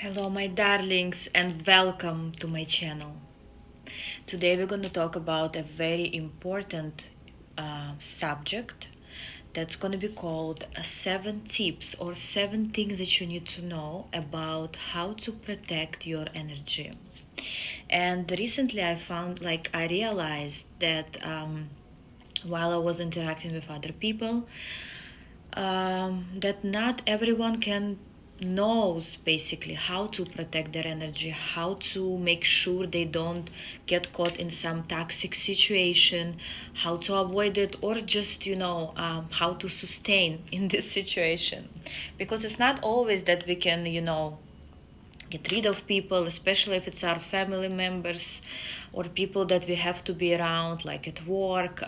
Hello, my darlings, and welcome to my channel. Today, we're going to talk about a very important subject that's going to be called 7 tips or 7 things that you need to know about how to protect your energy. And recently, I realized that while I was interacting with other people, that not everyone can knows basically how to protect their energy, how to make sure they don't get caught in some toxic situation, how to avoid it, or just how to sustain in this situation, because it's not always that we can get rid of people, especially if it's our family members or people that we have to be around, like at work,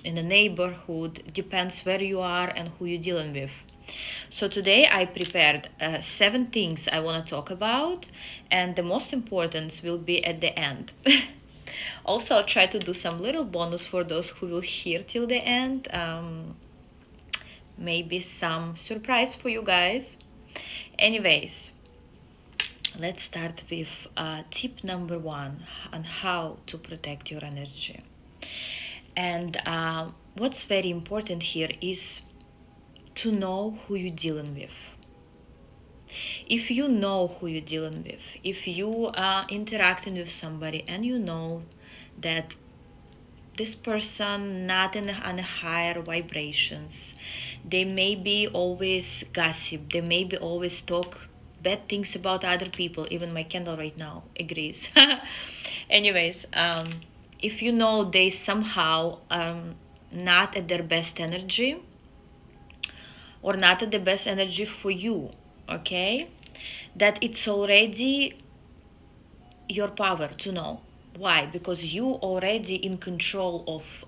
in a neighborhood. Depends where you are and who you're dealing with. So today I prepared 7 things I want to talk about, and the most important will be at the end. Also, I'll try to do some little bonus for those who will hear till the end. Maybe some surprise for you guys. Anyways, let's start with tip number 1 on how to protect your energy. And what's very important here is to know who you're dealing with. If you know who you're dealing with, if you are interacting with somebody and you know that this person not on a higher vibrations, they may be always gossip, they may be always talk bad things about other people. Even my candle right now agrees. Anyways, if you know they somehow not at their best energy, or not at the best energy for you, okay, that it's already your power to know. Why? Because you already in control of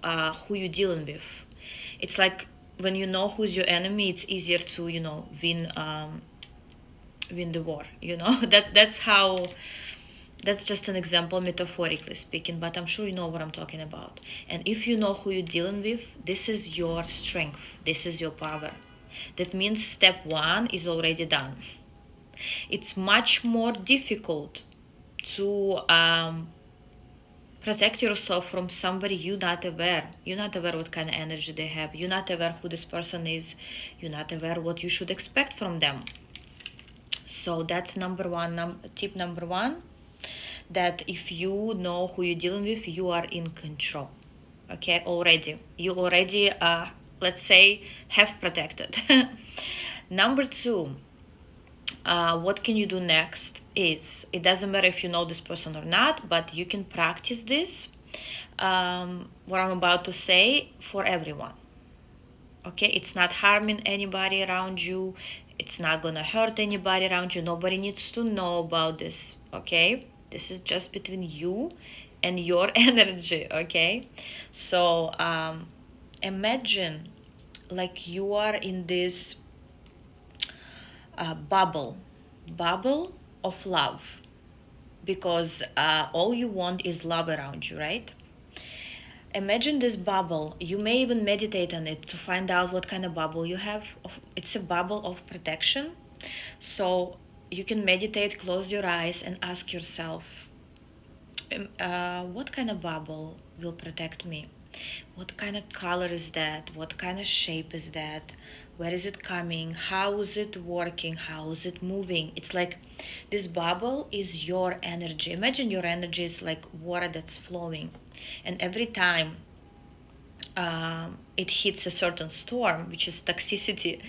who you're dealing with. It's like when you know who's your enemy, it's easier to win the war. That's just an example, metaphorically speaking, but I'm sure you know what I'm talking about. And if you know who you're dealing with, this is your strength, this is your power. That means step 1 is already done. It's much more difficult to protect yourself from somebody you're not aware. You're not aware what kind of energy they have. You're not aware who this person is. You're not aware what you should expect from them. So that's number 1, tip number 1, that if you know who you're dealing with, you are in control. Okay, already. You already, let's say, have protected. Number 2, what can you do next is, it doesn't matter if you know this person or not, but you can practice this, what I'm about to say, for everyone. Okay, it's not harming anybody around you, it's not gonna hurt anybody around you, nobody needs to know about this. Okay, this is just between you and your energy. Okay, so imagine like you are in this bubble of love, because all you want is love around you, right? Imagine this bubble. You may even meditate on it to find out what kind of bubble you have. It's a bubble of protection. So you can meditate, close your eyes, and ask yourself, what kind of bubble will protect me? What kind of color is that? What kind of shape is that? Where is it coming? How is it working? How is it moving? It's like this bubble is your energy. Imagine your energy is like water that's flowing. And every time it hits a certain storm, which is toxicity,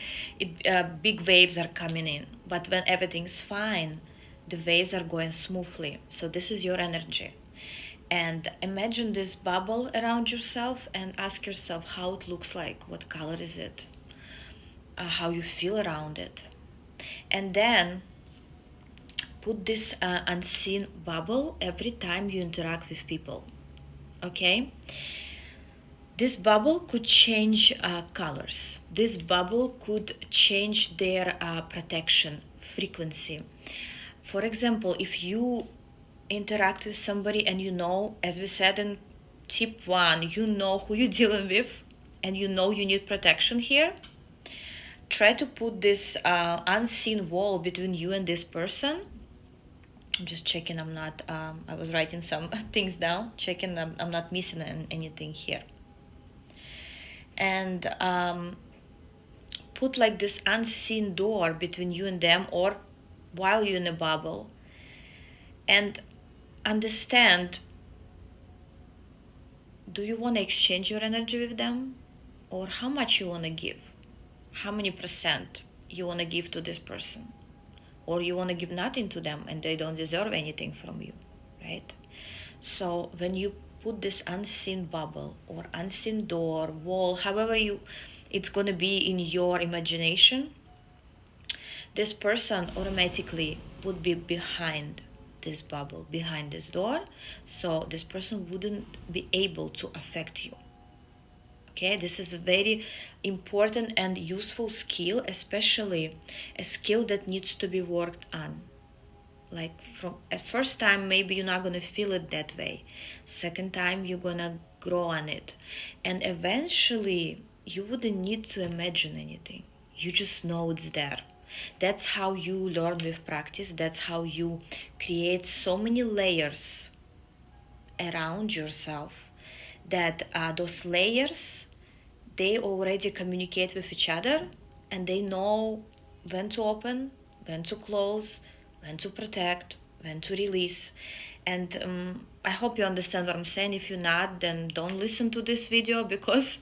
big waves are coming in. But when everything's fine, the waves are going smoothly. So this is your energy. And imagine this bubble around yourself and ask yourself how it looks like, what color is it, how you feel around it. And then put this unseen bubble every time you interact with people. Okay, this bubble could change colors. This bubble could change their protection frequency. For example, if you interact with somebody and you know, as we said in tip 1, you know who you're dealing with and you know you need protection here, try to put this unseen wall between you and this person. I'm just checking I'm not, I was writing some things down, checking I'm not missing anything here. And put like this unseen door between you and them, or while you're in a bubble, and understand, do you want to exchange your energy with them, or how much you want to give, how many percent you want to give to this person, or you want to give nothing to them and they don't deserve anything from you, right? So when you put this unseen bubble or unseen door, wall, however it's going to be in your imagination, this person automatically would be behind this bubble, behind this door, so this person wouldn't be able to affect you. Okay, this is a very important and useful skill, especially a skill that needs to be worked on. Like from at first time, maybe you're not gonna feel it that way. Second time, you're gonna grow on it, and eventually, you wouldn't need to imagine anything. You just know it's there. That's how you learn with practice. That's how you create so many layers around yourself, that those layers, they already communicate with each other, and they know when to open, when to close, when to protect, when to release. And I hope you understand what I'm saying. If you're not, then don't listen to this video, because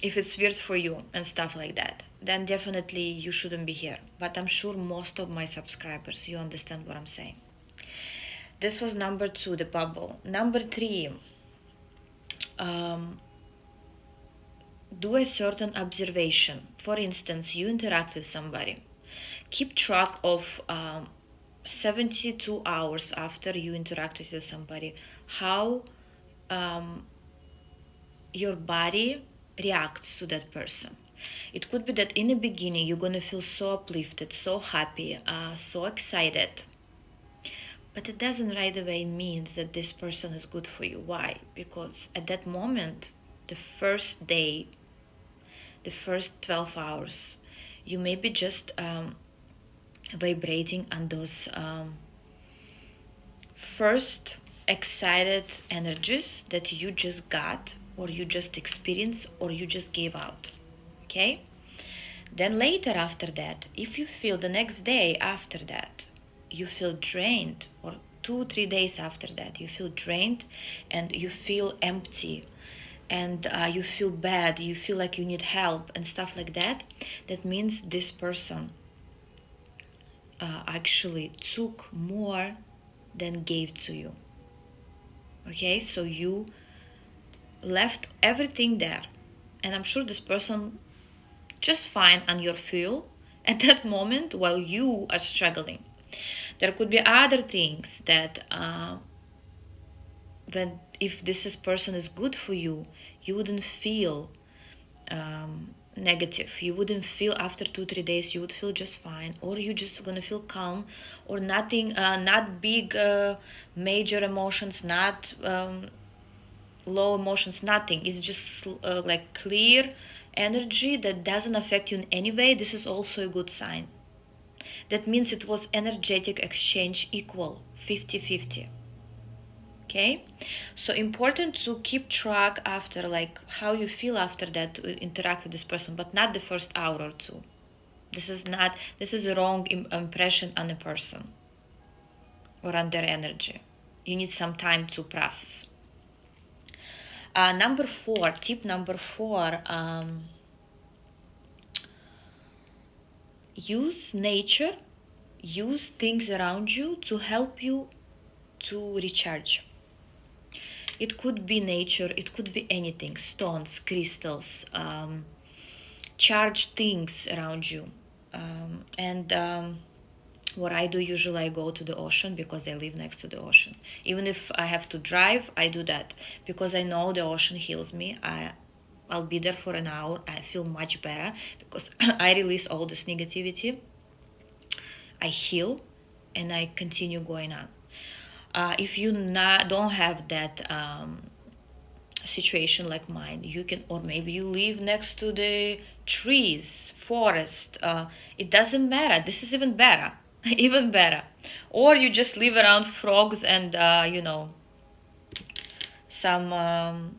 if it's weird for you and stuff like that, then definitely you shouldn't be here. But I'm sure most of my subscribers, you understand what I'm saying. This was number 2, the bubble. Number 3, do a certain observation. For instance, you interact with somebody. Keep track of 72 hours after you interacted with somebody, how your body reacts to that person. It could be that in the beginning you're gonna feel so uplifted, so happy, so excited. But it doesn't right away mean that this person is good for you. Why? Because at that moment, the first day, the first 12 hours, you may be just vibrating on those first excited energies that you just got, or you just experienced, or you just gave out. Okay? Then later after that, if you feel the next day after that, you feel drained, or 2-3 days after that, you feel drained and you feel empty, and you feel bad, you feel like you need help and stuff like that, that means this person actually took more than gave to you. Okay, so you left everything there, and I'm sure this person just fine on your fuel at that moment while you are struggling. There could be other things that when if person is good for you, you wouldn't feel negative. You wouldn't feel after 2-3 days, you would feel just fine, or you just gonna feel calm, or nothing, not big major emotions, not low emotions, nothing. It's just like clear energy that doesn't affect you in any way. This is also a good sign. That means it was energetic exchange equal 50-50. Okay, so important to keep track after, like how you feel after that to interact with this person, but not the first hour or two. This is a wrong impression on a person or on their energy. You need some time to process. Number 4, tip number 4, use nature, use things around you to help you to recharge. It could be nature, it could be anything, stones, crystals, charged things around you. What I do usually, I go to the ocean because I live next to the ocean. Even if I have to drive, I do that because I know the ocean heals me. I'll be there for an hour. I feel much better because I release all this negativity. I heal and I continue going on. If you don't have that situation like mine, you can, or maybe you live next to the trees, forest, it doesn't matter. This is even better. Even better. Or you just live around frogs and some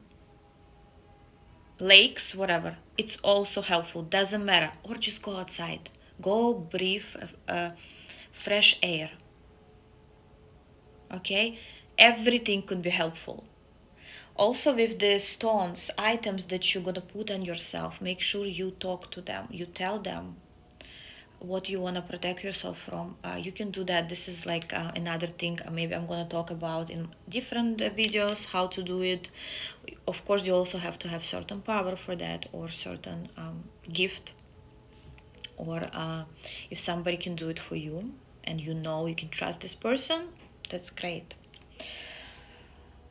lakes, whatever. It's also helpful, doesn't matter. Or just go outside, go breathe fresh air. Okay, everything could be helpful. Also, with the stones, items that you're gonna put on yourself, make sure you talk to them, you tell them what you want to protect yourself from. You can do that. This is like another thing maybe I'm going to talk about in different videos, how to do it. Of course, you also have to have certain power for that, or certain gift, or if somebody can do it for you and you know you can trust this person, that's great.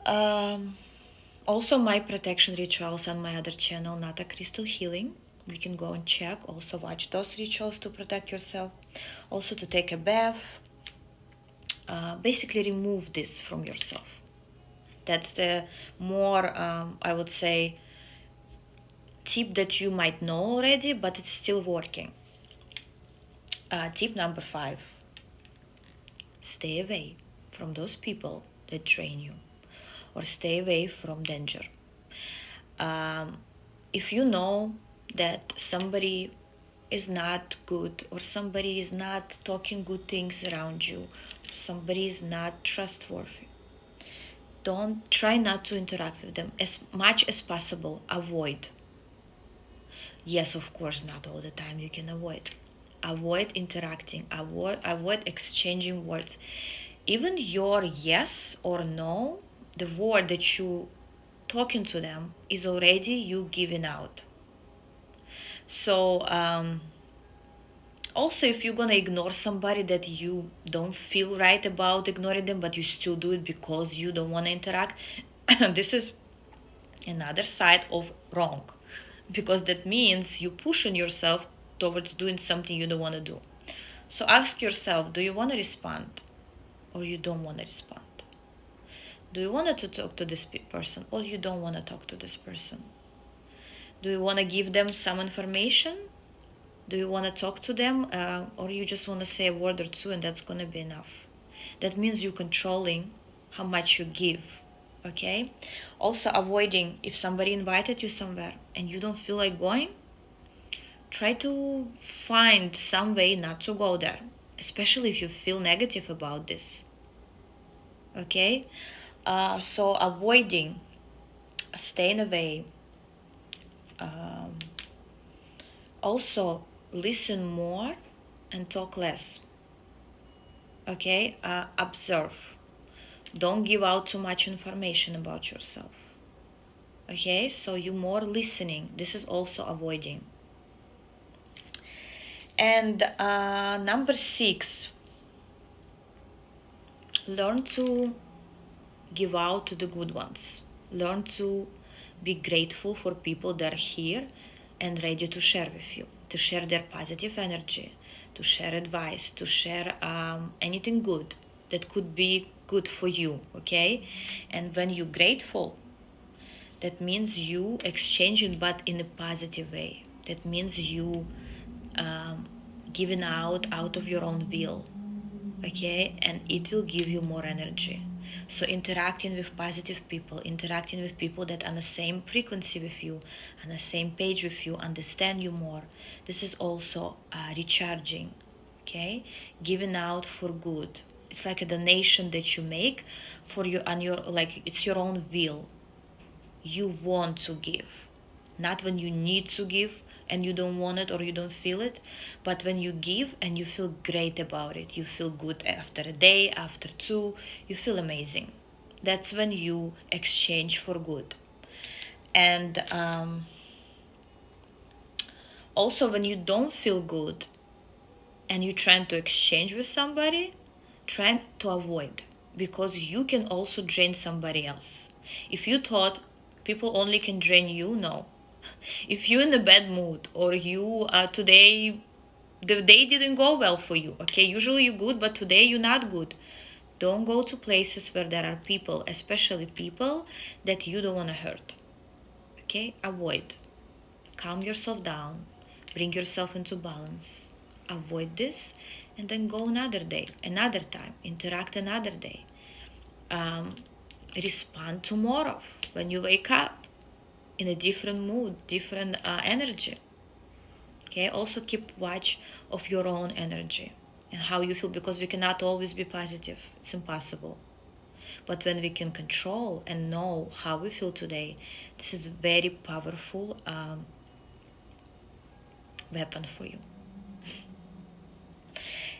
Also, my protection rituals on my other channel, Nata Crystal Healing. You can go and check, also watch those rituals to protect yourself. Also to take a bath. Basically remove this from yourself. That's the more, I would say, tip that you might know already, but it's still working. Tip number 5. Stay away from those people that drain you, or stay away from danger. If you know that somebody is not good, or somebody is not talking good things around you, or somebody is not trustworthy, don't try not to interact with them. As much as possible, avoid. Yes, of course, not all the time you can avoid. Avoid interacting, avoid exchanging words. Even your yes or no, the word that you talking to them is already you giving out. So also, if you're gonna ignore somebody that you don't feel right about ignoring them, but you still do it because you don't want to interact, this is another side of wrong, because that means you pushing yourself towards doing something you don't want to do. So ask yourself, do you want to respond, or you don't want to respond? Do you want to talk to this person, or you don't want to talk to this person? Do you want to give them some information? Do you want to talk to them, or you just want to say a word or two and that's going to be enough? That means you're controlling how much you give, okay? Also avoiding, if somebody invited you somewhere and you don't feel like going, try to find some way not to go there, especially if you feel negative about this, okay? So avoiding, staying away. Also listen more and talk less, okay? Observe. Don't give out too much information about yourself, okay? So you more listening. This is also avoiding. And number 6, learn to give out to the good ones. Learn to be grateful for people that are here and ready to share with you, to share their positive energy, to share advice, to share anything good that could be good for you, okay? And when you're grateful, that means you exchange it, but in a positive way. That means you giving out of your own will, okay? And it will give you more energy. So interacting with positive people, interacting with people that are on the same frequency with you, on the same page with you, understand you more. This is also recharging, okay? Giving out for good. It's like a donation that you make for you, on your, like, it's your own will. You want to give, not when you need to give and you don't want it or you don't feel it, but when you give and you feel great about it, you feel good after a day, after 2, you feel amazing. That's when you exchange for good. And also when you don't feel good and you're trying to exchange with somebody, try to avoid, because you can also drain somebody else. If you thought people only can drain you, no. If you're in a bad mood, or you today the day didn't go well for you, okay, usually you're good but today you're not good, don't go to places where there are people, especially people that you don't want to hurt. Okay, avoid. Calm yourself down, bring yourself into balance, avoid this, and then go another day, another time, interact another day. Respond tomorrow when you wake up in a different mood, different energy. Okay, also keep watch of your own energy and how you feel, because we cannot always be positive. It's impossible. But when we can control and know how we feel today, this is very powerful weapon for you.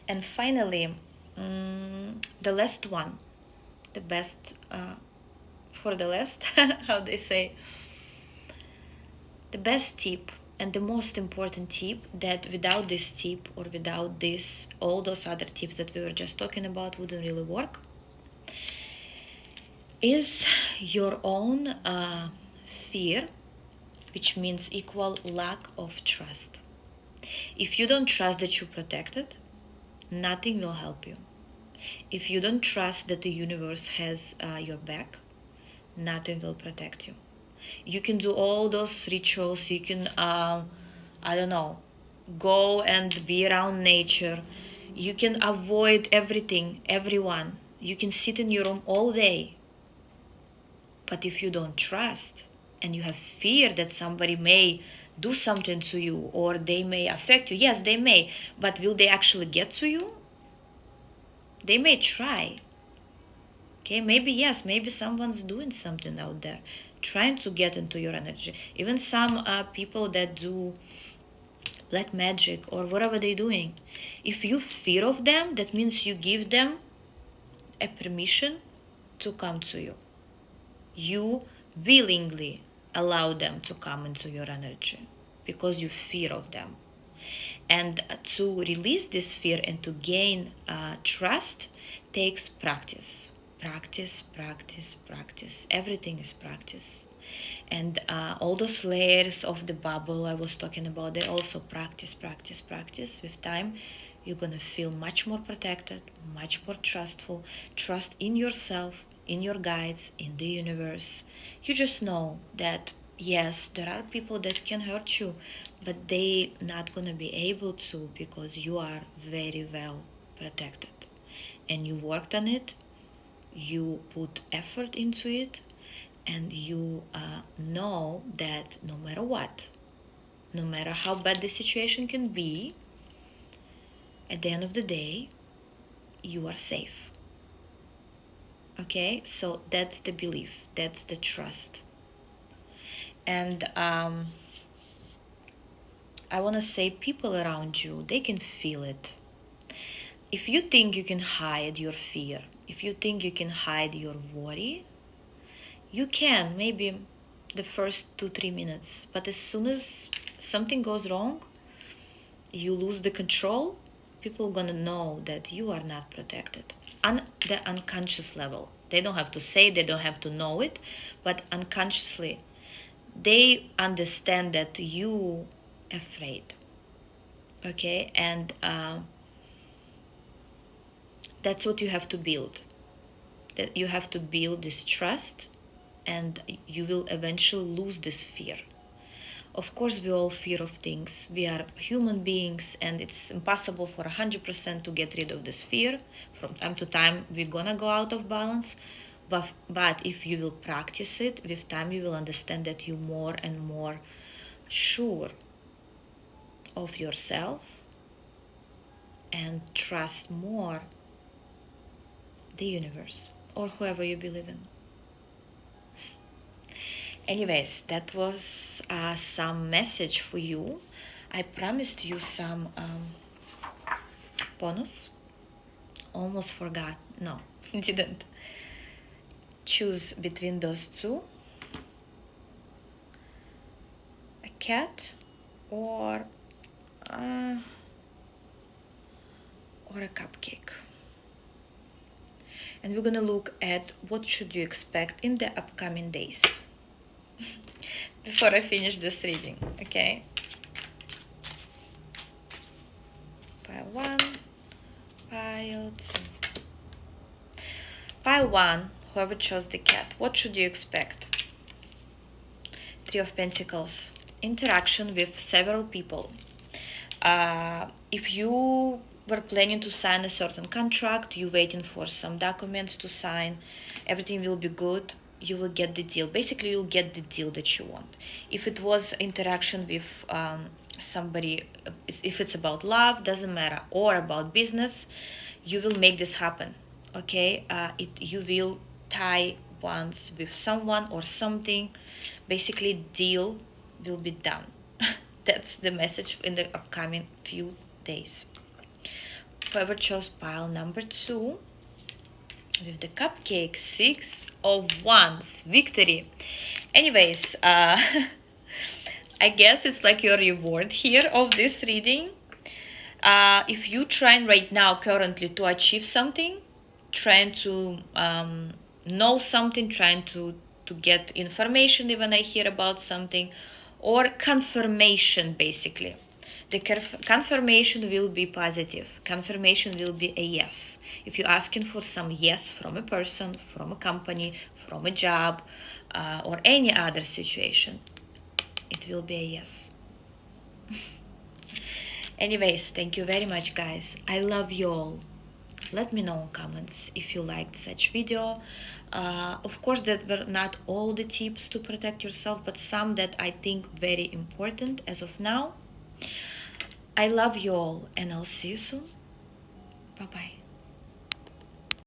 And finally, the last one, the best for the last, how they say, the best tip and the most important tip, that without this tip or without this, all those other tips that we were just talking about wouldn't really work, is your own fear, which means equal lack of trust. If you don't trust that you're protected, nothing will help you. If you don't trust that the universe has your back, nothing will protect you. You can do all those rituals, you can, I don't know, go and be around nature, you can avoid everything, everyone, you can sit in your room all day. But if you don't trust and you have fear that somebody may do something to you or they may affect you, yes, they may, but will they actually get to you? They may try. Okay, maybe yes, maybe someone's doing something out there, trying to get into your energy. Even some people that do black magic or whatever they're doing. If you fear of them, that means you give them a permission to come to you. You willingly allow them to come into your energy because you fear of them. And to release this fear and to gain trust takes practice. Practice, practice, practice. Everything is practice. And all those layers of the bubble I was talking about, they also practice, practice, practice. With time, you're gonna feel much more protected, much more trustful. Trust in yourself, in your guides, in the universe. You just know that yes, there are people that can hurt you, but they not gonna be able to, because you are very well protected. And you worked on it, you put effort into it, and you know that no matter what, no matter how bad the situation can be, at the end of the day, you are safe. Okay, so that's the belief, that's the trust. And I want to say, people around you, they can feel it. If you think you can hide your fear, if you think you can hide your worry, you can, maybe the first 2-3 minutes, but as soon as something goes wrong, you lose the control, people are gonna know that you are not protected on the unconscious level. They don't have to say, they don't have to know it, but unconsciously they understand that you afraid. Okay, and that's what you have to build, that you have to build this trust, and you will eventually lose this fear. Of course, we all fear of things. We are human beings, and it's impossible for 100% to get rid of this fear. From time to time, we're gonna go out of balance. But if you will practice it, with time you will understand that you're more and more sure of yourself and trust more the universe or whoever you believe in. Anyways, that was some message for you. I promised you some bonus. Almost forgot. No, didn't. Choose between those two. A cat or a cupcake. And we're gonna look at what should you expect in the upcoming days. Before I finish this reading, okay? Pile 1, pile 2. Pile 1, whoever chose the cat, what should you expect? Three of Pentacles, interaction with several people. If you were planning to sign a certain contract, you're waiting for some documents to sign, everything will be good, you will get the deal. Basically, you'll get the deal that you want. If it was interaction with somebody, if it's about love, doesn't matter, or about business, you will make this happen. Okay, you will tie bonds with someone or something. Basically, deal will be done. That's the message in the upcoming few days. Whoever chose pile number 2 with the cupcake, 6 of Wands, victory. Anyways, I guess it's like your reward here of this reading. If you trying right now currently to achieve something, trying to know something, trying to get information even I hear about something, or confirmation, basically. The confirmation will be positive. Confirmation will be a yes. If you're asking for some yes from a person, from a company, from a job, or any other situation, it will be a yes. Anyways, thank you very much, guys. I love you all. Let me know in comments if you liked such video. Of course, that were not all the tips to protect yourself, but some that I think very important as of now. I love you all, and I'll see you soon. Bye-bye.